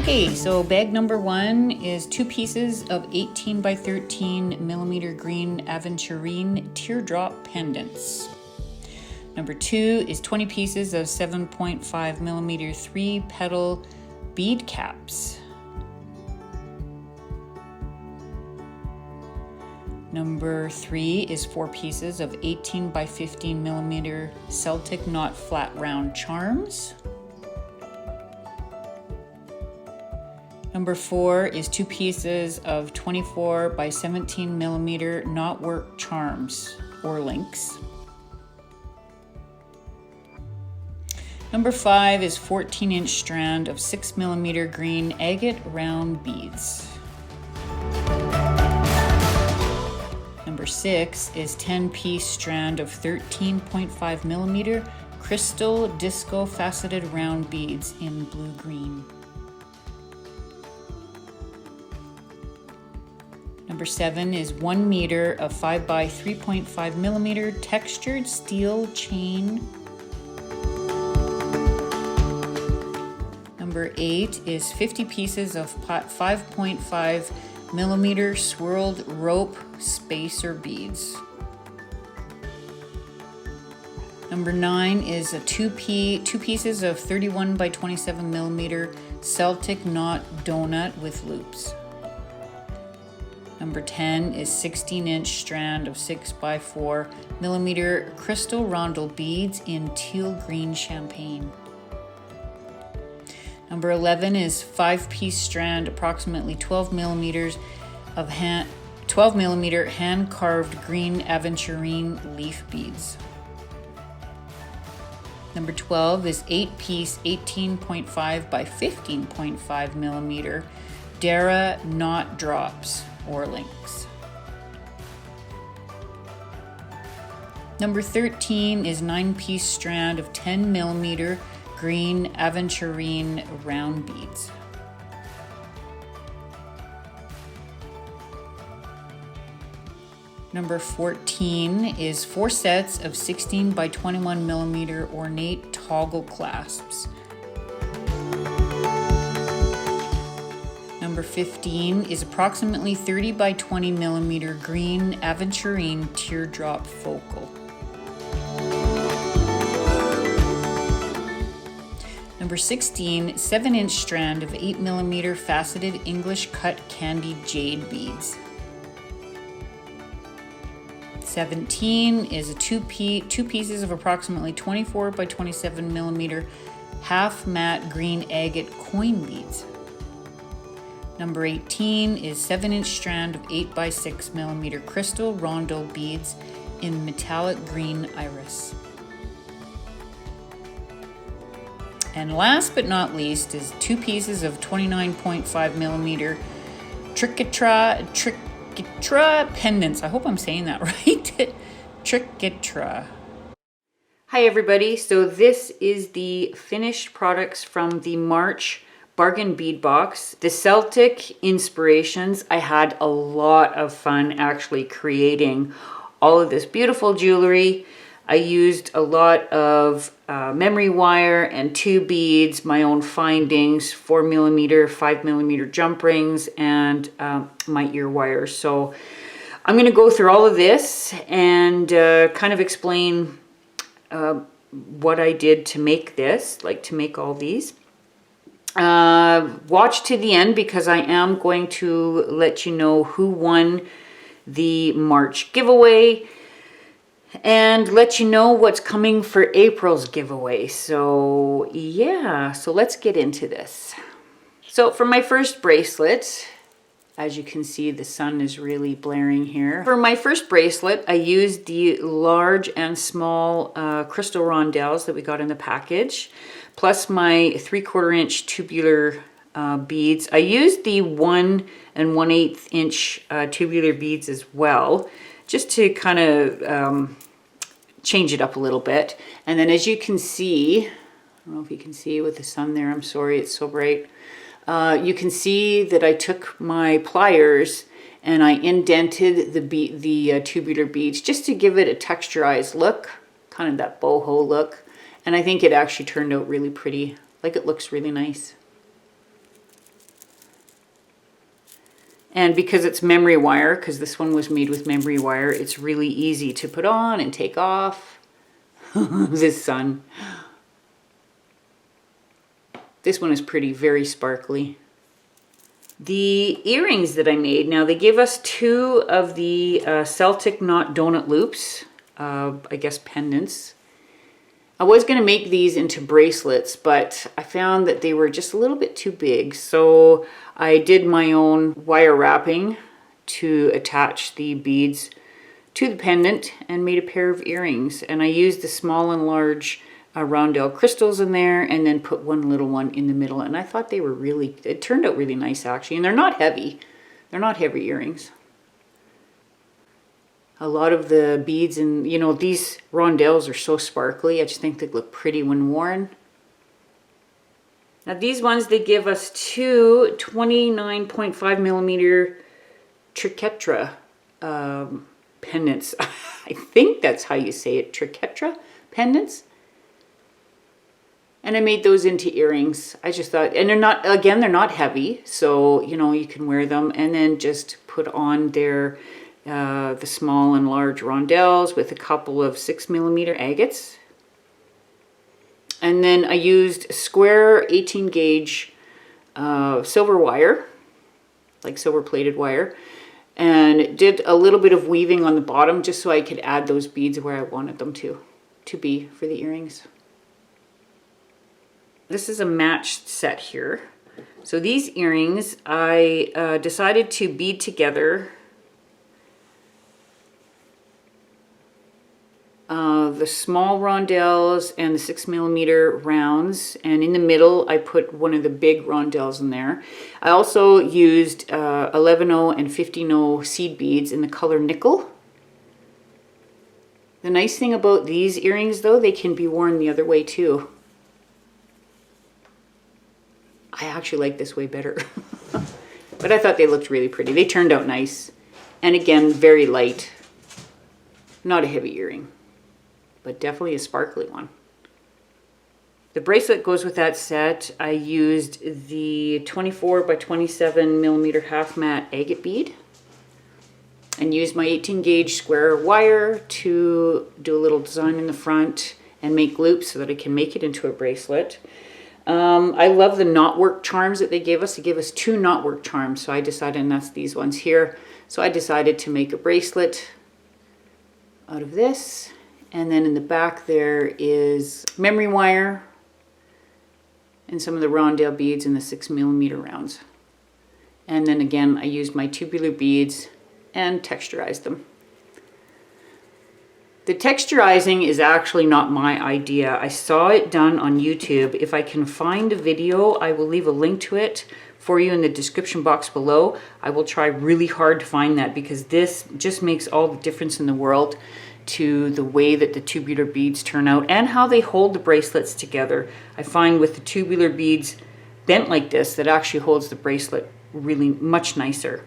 Okay, so bag number 1 is 2 pieces of 18 by 13 millimeter green Aventurine Teardrop pendants. Number 2 is 20 pieces of 7.5 millimeter 3 petal bead caps. Number 3 is 4 pieces of 18 by 15 millimeter Celtic knot flat round charms. Number 4 is 2 pieces of 24 by 17 millimeter knotwork charms or links. Number 5 is 14-inch strand of 6 millimeter green agate round beads. Number 6 is 10-piece strand of 13.5 millimeter crystal disco faceted round beads in blue-green. Number 7 is 1 meter of 5 by 3.5 millimeter textured steel chain. Number 8 is 50 pieces of 5.5 millimeter swirled rope spacer beads. Number 9 is a 2 pieces of 31 by 27 millimeter Celtic knot donut with loops. Number 10 is 16-inch strand of 6 by 4 millimeter crystal rondel beads in teal green champagne. Number 11 is 5-piece strand, approximately 12 millimeters of 12 millimeter hand-carved green Aventurine leaf beads. Number 12 is 8-piece 18.5 by 15.5 millimeter Dara knot drops or links. Number 13 is 9-piece strand of 10 millimeter green Aventurine round beads. Number 14 is 4 sets of 16 by 21 millimeter ornate toggle clasps. Number 15 is approximately 30 by 20 millimeter green Aventurine teardrop focal. Number 16, 7-inch strand of 8 millimeter faceted English cut candied jade beads. 17 is a 2 pieces of approximately 24 by 27 millimeter half matte green agate coin beads. Number 18 is 7-inch strand of 8 by 6 millimeter crystal rondo beads in metallic green iris. And last but not least is 2 pieces of 29.5 millimeter Triquetra pendants. I hope I'm saying that right. Triquetra. Hi everybody, so this is the finished products from the March Bargain Bead Box, the Celtic Inspirations. I had a lot of fun actually creating all of this beautiful jewelry. I used a lot of memory wire and 2 beads, my own findings, 4 millimeter, 5 millimeter jump rings, and my ear wires. So I'm going to go through all of this and kind of explain what I did to make this, like to make all these. Watch to the end because I am going to let you know who won the March giveaway and let you know what's coming for April's giveaway. So yeah, so let's get into this. So for my first bracelet, as you can see, the sun is really blaring here. For my first bracelet, I used the large and small crystal rondelles that we got in the package, plus my 3/4 inch tubular beads. I used the 1 1/8 inch tubular beads as well, just to kind of change it up a little bit. And then as you can see, I don't know if you can see with the sun there, I'm sorry, it's so bright. You can see that I took my pliers and I indented the tubular beads just to give it a texturized look, kind of that boho look. And I think it actually turned out really pretty, like it looks really nice. And because it's memory wire, because this one was made with memory wire, it's really easy to put on and take off. This sun. This one is pretty, very sparkly. The earrings that I made, now they gave us 2 of the Celtic knot donut loops, I guess pendants. I was going to make these into bracelets, but I found that they were just a little bit too big. So I did my own wire wrapping to attach the beads to the pendant and made a pair of earrings. And I used the small and large rondelle crystals in there and then put one little one in the middle. And I thought they were really, it turned out really nice actually. And they're not heavy. They're not heavy earrings. A lot of the beads and, you know, these rondelles are so sparkly. I just think they look pretty when worn. Now these ones, they give us 2 29.5 millimeter triquetra pendants. I think that's how you say it, triquetra pendants. And I made those into earrings. I just thought, and they're not, again, they're not heavy. So, you know, you can wear them and then just put on their the small and large rondelles with a couple of 6 millimeter agates. And then I used square 18 gauge silver wire, like silver plated wire, and did a little bit of weaving on the bottom just so I could add those beads where I wanted them to be for the earrings. This is a matched set here. So these earrings, I decided to bead together the small rondelles and the 6 millimeter rounds, and in the middle I put one of the big rondelles in there. I also used 11/0 and 15/0 seed beads in the color nickel. The nice thing about these earrings though, they can be worn the other way too. I actually like this way better. But I thought they looked really pretty. They turned out nice. And again, very light. Not a heavy earring, but definitely a sparkly one. The bracelet goes with that set. I used the 24 by 27 millimeter half matte agate bead and used my 18 gauge square wire to do a little design in the front and make loops so that I can make it into a bracelet. I love the knotwork charms that they gave us. They gave us 2 knotwork charms, so I decided, and that's these ones here. So I decided to make a bracelet out of this. And then in the back there is memory wire and some of the rondelle beads and the 6 millimeter rounds. And then again, I used my tubular beads and texturized them. The texturizing is actually not my idea. I saw it done on YouTube. If I can find a video, I will leave a link to it for you in the description box below. I will try really hard to find that because this just makes all the difference in the world to the way that the tubular beads turn out and how they hold the bracelets together. I find with the tubular beads bent like this, that actually holds the bracelet really much nicer.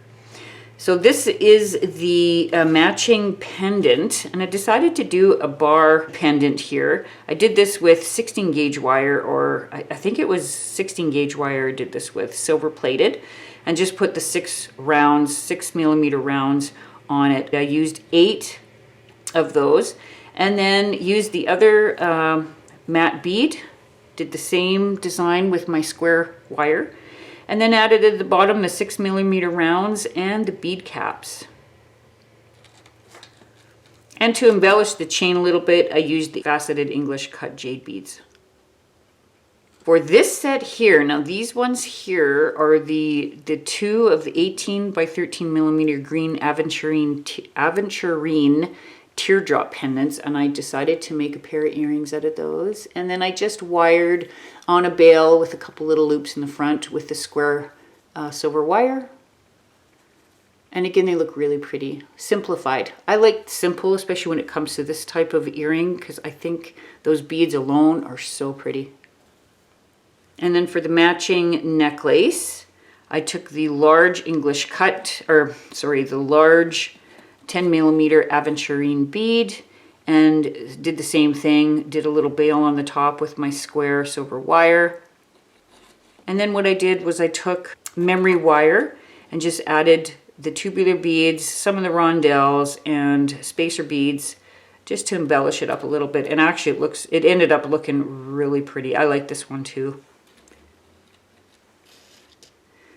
So this is the matching pendant, and I decided to do a bar pendant here. I did this with 16 gauge wire, or I think it was 16 gauge wire I did this with, silver plated, and just put the 6 rounds, 6 millimeter rounds on it. I used 8 of those, and then used the other matte bead, did the same design with my square wire, and then added at the bottom the 6 millimeter rounds and the bead caps. And to embellish the chain a little bit, I used the faceted English cut jade beads. For this set here, now these ones here are the 2 of the 18 by 13 millimeter green Aventurine teardrop pendants, and I decided to make a pair of earrings out of those. And then I just wired on a bail with a couple little loops in the front with the square silver wire. And again, they look really pretty. Simplified. I like simple, especially when it comes to this type of earring, because I think those beads alone are so pretty. And then for the matching necklace, I took the large English cut, or sorry, the large 10 millimeter Aventurine bead and did the same thing, did a little bail on the top with my square silver wire. And then what I did was I took memory wire and just added the tubular beads, some of the rondelles, and spacer beads just to embellish it up a little bit. And actually it ended up looking really pretty. I like this one too.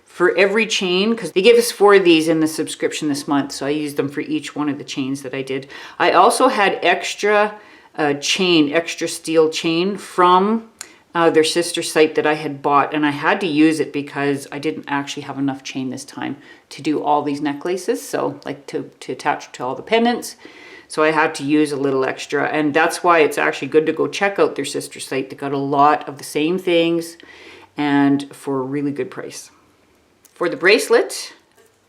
For every chain, because they gave us 4 of these in the subscription this month, so I used them for each one of the chains that I did. I also had extra extra steel chain from their sister site that I had bought, and I had to use it because I didn't actually have enough chain this time to do all these necklaces, so like to attach to all the pendants. So I had to use a little extra, and that's why it's actually good to go check out their sister site. They got a lot of the same things and for a really good price. For the bracelet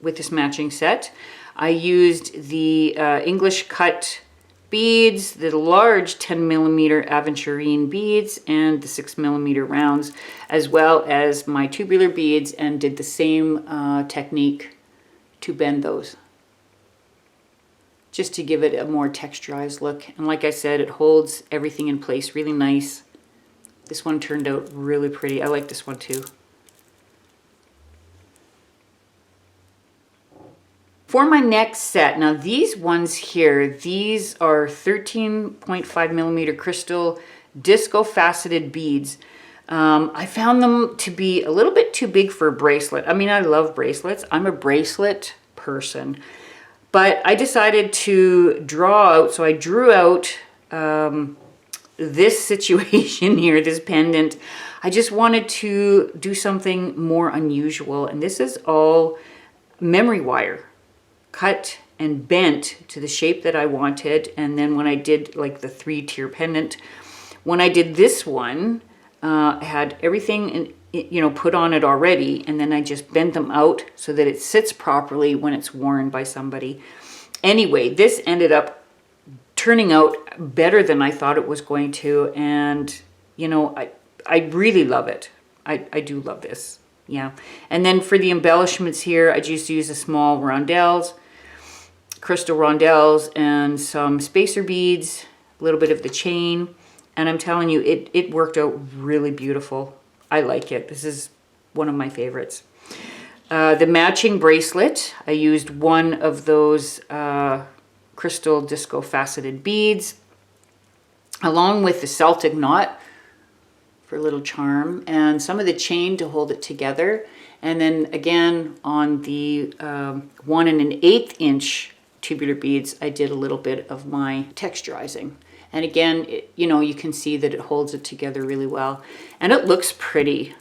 with this matching set, I used the English cut beads, the large 10mm Aventurine beads, and the 6mm rounds, as well as my tubular beads, and did the same technique to bend those, just to give it a more texturized look. And like I said, it holds everything in place really nice. This one turned out really pretty. I like this one too. For my next set, now these ones here, these are 13.5mm crystal disco faceted beads. I found them to be a little bit too big for a bracelet. I mean, I love bracelets. I'm a bracelet person. But I decided to draw out, so I drew out this situation here, this pendant. I just wanted to do something more unusual, and this is all memory wire, cut and bent to the shape that I wanted. And then when I did like the 3-tier pendant, when I did this one, I had everything put on it already, and then I just bent them out so that it sits properly when it's worn by somebody. Anyway, this ended up turning out better than I thought it was going to, and I really love it. I do love this. Yeah. And then for the embellishments here, I just used a small rondelles, crystal rondelles, and some spacer beads, a little bit of the chain. And I'm telling you, it worked out really beautiful. I like it. This is one of my favorites. The matching bracelet, I used one of those crystal disco faceted beads, along with the Celtic knot for a little charm, and some of the chain to hold it together. And then again, on the 1 1/8 inch tubular beads, I did a little bit of my texturizing. And again, you can see that it holds it together really well. And it looks pretty.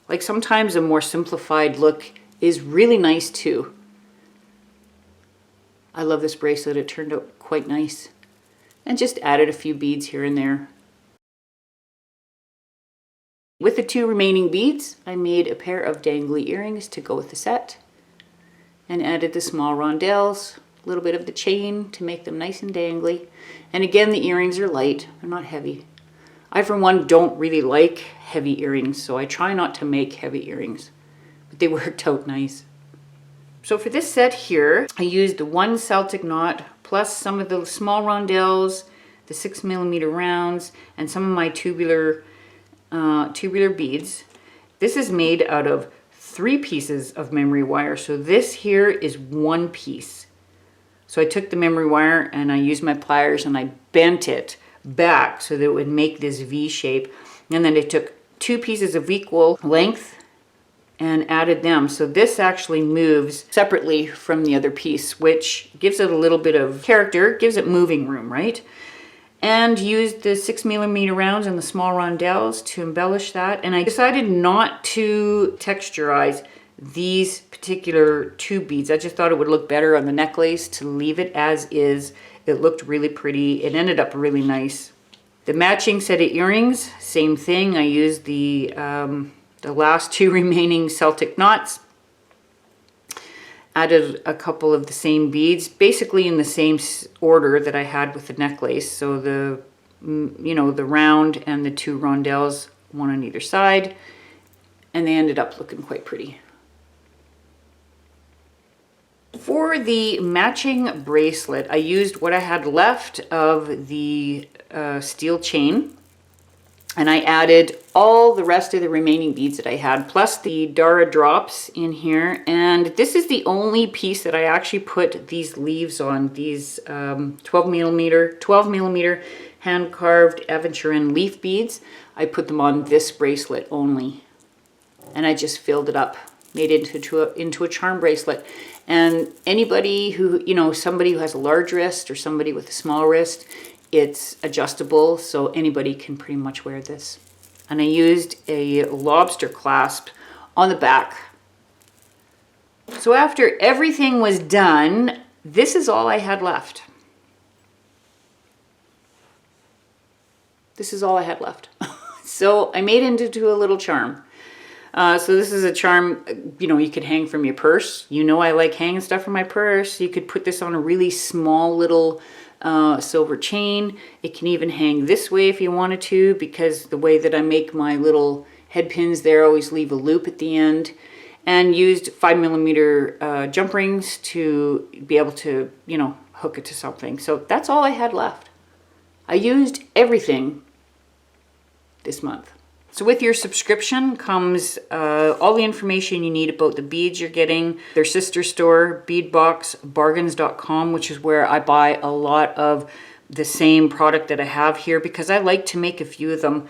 Like sometimes a more simplified look is really nice too. I love this bracelet. It turned out quite nice. And just added a few beads here and there. With the 2 remaining beads, I made a pair of dangly earrings to go with the set. And added the small rondelles, a little bit of the chain to make them nice and dangly. And again, the earrings are light, they're not heavy. I, for one, don't really like heavy earrings, so I try not to make heavy earrings. But they worked out nice. So for this set here, I used the 1 Celtic knot, plus some of the small rondelles, the 6mm rounds, and some of my tubular beads. This is out of 3 pieces of memory wire, so this here is 1 piece. So I took the memory wire and I used my pliers and I bent it back so that it would make this V shape. And then I took 2 pieces of equal length and added them. So this actually moves separately from the other piece, which gives it a little bit of character, gives it moving room, right? And used the 6mm rounds and the small rondelles to embellish that. And I decided not to texturize these particular 2 beads. I just thought it would look better on the necklace to leave it as is. It looked really pretty. It ended up really nice. The matching set of earrings, same thing. I used the last 2 remaining Celtic knots. Added a couple of the same beads, basically in the same order that I had with the necklace. So the round and the 2 rondelles, 1 on either side, and they ended up looking quite pretty. For the matching bracelet, I used what I had left of the steel chain, And I added all the rest of the remaining beads that I had, plus the Dara drops in here. And this is the only piece that I actually put these leaves on, these 12 millimeter hand carved Aventurine leaf beads. I put them on this bracelet only. And I just filled it up, made it into a charm bracelet. And anybody who, you know, somebody who has a large wrist or somebody with a small wrist, it's adjustable, so anybody can pretty much wear this. And I used a lobster clasp on the back. So after everything was done, this is all I had left. This is all I had left. So I made it into a little charm. So this is a charm, you know, you could hang from your purse. You know I like hanging stuff from my purse. You could put this on a really small little silver chain. It can even hang this way if you wanted to, because the way that I make my little head pins there, I always leave a loop at the end. And used 5 millimeter jump rings to be able to, you know, hook it to something. So that's all I had left. I used everything this month. So with your subscription comes all the information you need about the beads you're getting. Their sister store, BeadBox, bargains.com, which is where I buy a lot of the same product that I have here, because I like to make a few of them.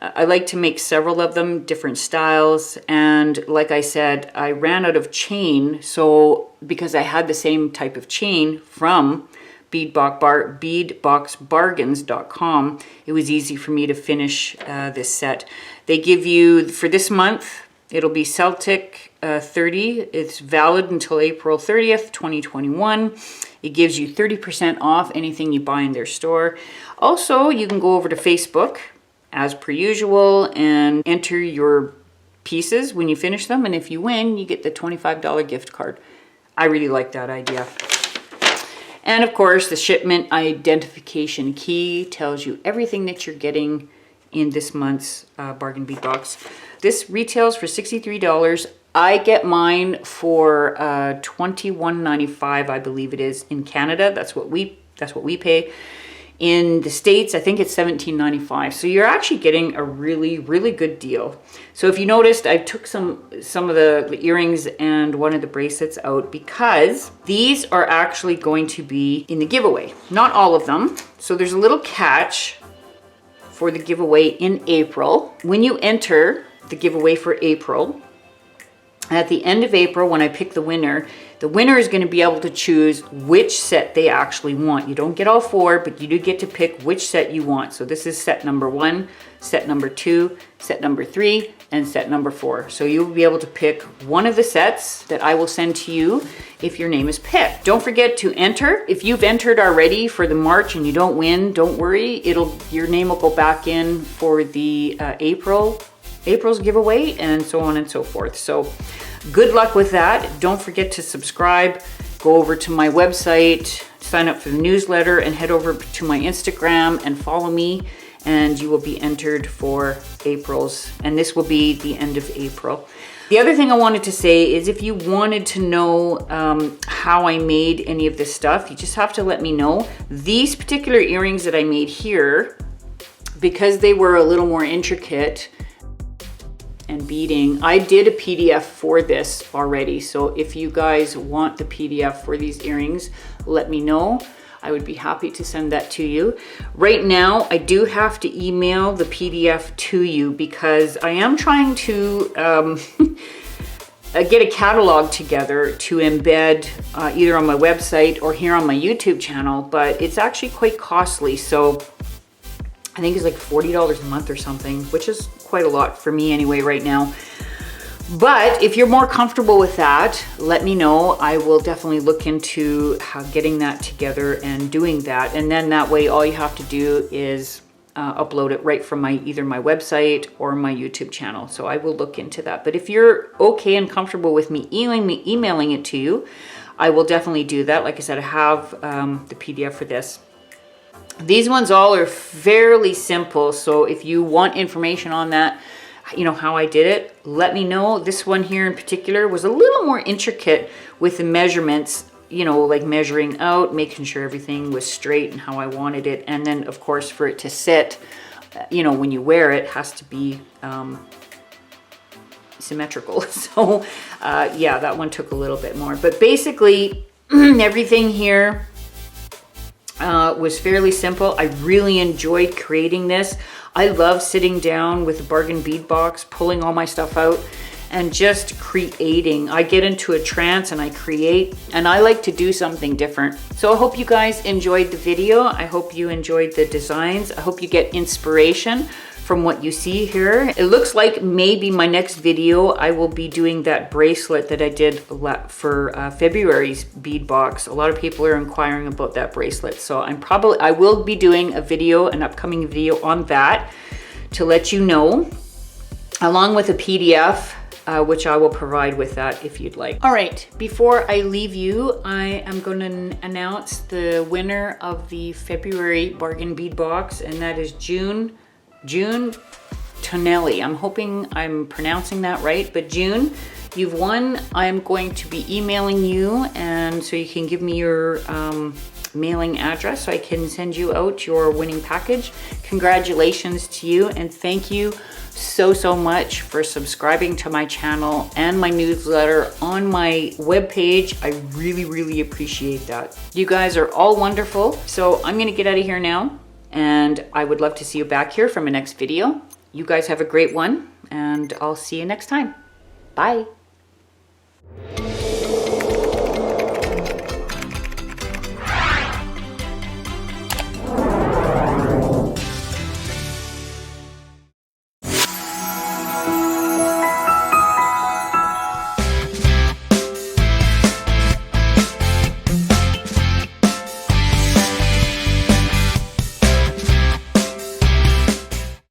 I like to make several of them, different styles. And like I said, I ran out of chain. So because I had the same type of chain from BeadBoxBargains.com, it was easy for me to finish this set. They give you, for this month, it'll be Celtic 30. It's valid until April 30th, 2021. It gives you 30% off anything you buy in their store. Also, you can go over to Facebook, as per usual, and enter your pieces when you finish them. And if you win, you get the $25 gift card. I really like that idea. And of course, the shipment identification key tells you everything that you're getting in this month's Bargain Bead Box. This retails for $63. I get mine for $21.95, I believe it is, in Canada. That's what we pay. In the States, I think it's $17.95. So you're actually getting a really, really good deal. So if you noticed, I took some of the earrings and one of the bracelets out because these are actually going to be in the giveaway. Not all of them. So there's a little catch for the giveaway in April. When you enter the giveaway for April, at the end of April, when I pick the winner is going to be able to choose which set they actually want. You don't get all four, but you do get to pick which set you want. So this is set number 1, set number 2, set number 3, and set number 4. So you'll be able to pick one of the sets that I will send to you if your name is picked. Don't forget to enter. If you've entered already for the March and you don't win, don't worry. Your name will go back in for the April's giveaway, and so on and so forth. So good luck with that. Don't forget to subscribe. Go over to my website, sign up for the newsletter, and head over to my Instagram and follow me, and you will be entered for April's, and this will be the end of April. The other thing I wanted to say is if you wanted to know how I made any of this stuff, you just have to let me know. These particular earrings that I made here, because they were a little more intricate and beading, I did a PDF for this already. So if you guys want the PDF for these earrings, let me know. I would be happy to send that to you. Right now, I do have to email the PDF to you because I am trying to get a catalog together to embed either on my website or here on my YouTube channel, but it's actually quite costly. So I think it's like $40 a month or something, which is quite a lot for me anyway right now. But if you're more comfortable with that, let me know. I will definitely look into getting that together and doing that. And then that way, all you have to do is upload it right from either my website or my YouTube channel. So I will look into that. But if you're okay and comfortable with me emailing it to you, I will definitely do that. Like I said, I have the PDF for this. These ones all are fairly simple. So if you want information on that, you know, how I did it, let me know. This one here in particular was a little more intricate with the measurements, you know, like measuring out, making sure everything was straight and how I wanted it. And then of course for it to sit you know, when you wear it, has to be symmetrical. So yeah, that one took a little bit more, but basically everything here was fairly simple. I really enjoyed creating this. I love sitting down with a bargain bead box, pulling all my stuff out and just creating. I get into a trance and I create, and I like to do something different. So I hope you guys enjoyed the video. I hope you enjoyed the designs. I hope you get inspiration from what you see here. It looks like maybe my next video, I will be doing that bracelet that I did for February's bead box. A lot of people are inquiring about that bracelet. So I will be doing a video, an upcoming video on that to let you know, along with a PDF, which I will provide with that if you'd like. All right, before I leave you, I am going to announce the winner of the February bargain bead box, and that is June Tonelli. I'm hoping I'm pronouncing that right, but June, you've won. I'm going to be emailing you, and so you can give me your mailing address so I can send you out your winning package. Congratulations to you, and thank you so much for subscribing to my channel and my newsletter on my webpage. I really appreciate that. You guys are all wonderful. So I'm gonna get out of here now, and I would love to see you back here for my next video. You guys have a great one, and I'll see you next time. Bye.